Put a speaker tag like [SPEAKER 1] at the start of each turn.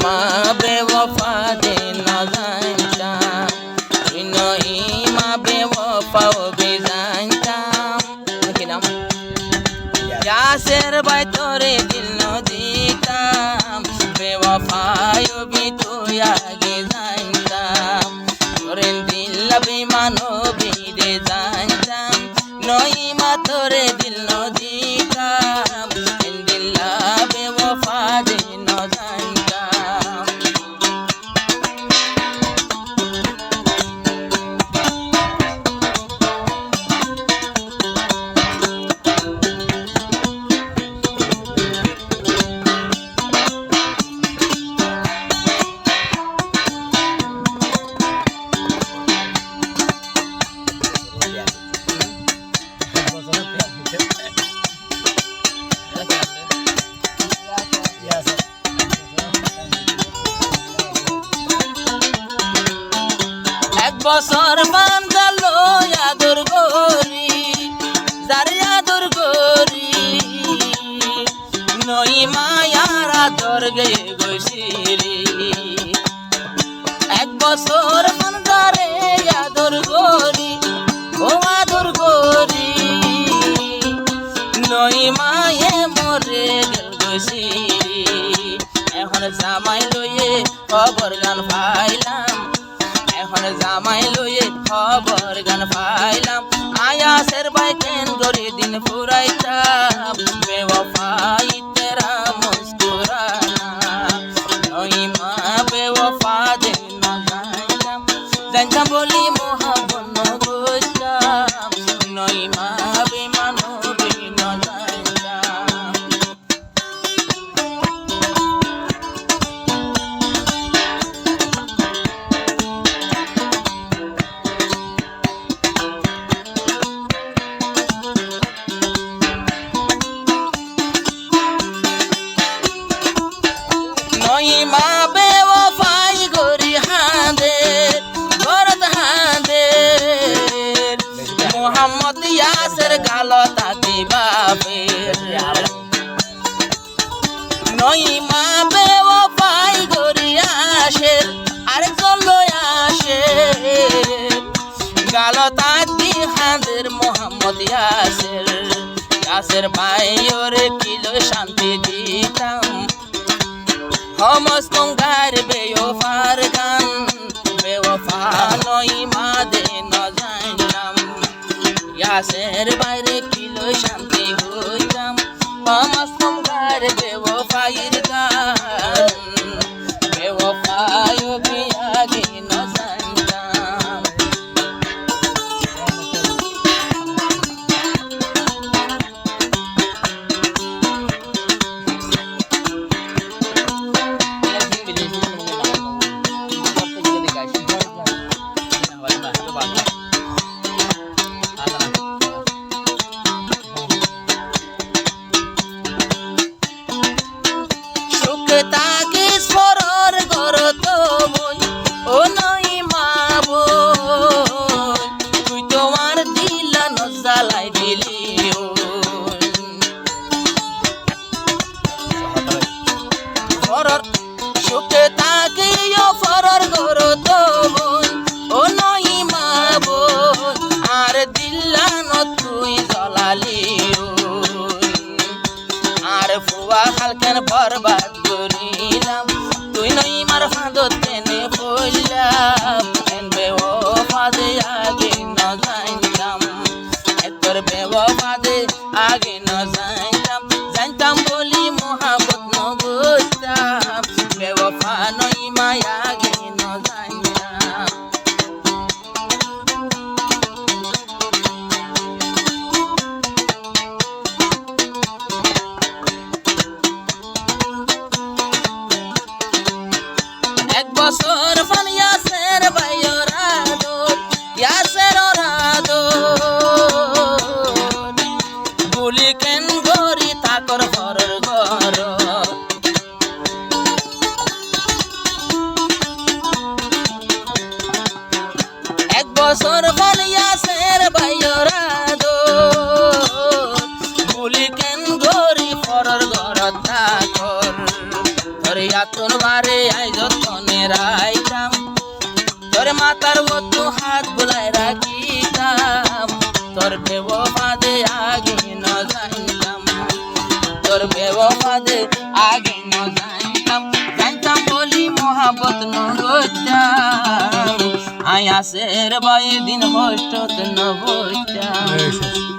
[SPEAKER 1] মা বেওফা যে না জানতাম, তুই নই মা বেওফা বে জানতাম। কি নাম? ইয়াসের ভাই তোরে দিল ন দিতাম, বেওফায় বি তুই আগে জানতাম, তোরে দিল বেমান বিদে জানতাম, নই মা তোরে দিল ন দিতাম, দিল বেওফা যে ন জানতাম। এক বছর বান্ধালো আদর গরি, যারে আদর গরি, নই মায়ার আদর গে গৈছিরি। এক বছর বান্ধারে আদর গরি, ও আদর গরি, নই মায়ে মরে গেল গৈছিরি। এখন জামাই লইয়ে খবর গান পাইলাম, এখন জামাই লইয়ে খবর গান পাইলাম, আয়াসের ভাই কেন করে দিন ফুরাইতাম, বেওফাই তেরা মুস্কুরানা, নই মা বেওফা যে না জানতাম, জানতাম বলি মোহাম্মদ ন বুঝতাম, নই মা বেমান বে না জানতাম। নই মা বেওফাই গরি হাঁদের ভরত হাঁদের, মোহাম্মদ ইয়াসের গালো তাকে বাপের। নই মা বেওফাই গরি আসে আরেকজন লই আসে, গালো তাকি হাঁদের মোহাম্মদ ইয়াসের। ইয়াসের ভাই ওরে কিলো শান্তি দিতাম, সমস্তং গার বেওফার গান, বেওফা নই মা দে ন জানলাম, ইয়াসের বাইরে কিলো শান্তি হইতাম, সমস্তং গার বেওফাইর গান, বেওফায় বি আগে ন জানতাম। সুখে তাকে স্মরণ করত বই, ও নই মা বই, তুই তোমার দিলা ন জ্বালাই দিলি ফরর। সুখে তাকে ফরর করত বই, ও নই মা বই, আর দিলা ন তুই জ্বলালি, আর ফুয়া হালকেন বরবাদ করিলাম, তুই নই মার ফাঁদত টেনে পড়লাম, বেওফা যে আগে ন জানতাম, তোর বেওফা যে আগে ন জানতাম, জানতাম বলি মোহাম্মদ ন বুঝতাম, বেওফা নই মা আগে ন জানতাম। তোরে আতর বারে আই যতনে রাইতাম তোর মাতার মতো হাত বুলাই রাখিতাম তোর বেবফাদে আগে ন জানতাম তোর বেবফাদে আগে ন জানতাম জানতাম বলি মহাবত ন করতাম আই আসের বাই দিন হস্ত ন বইতাম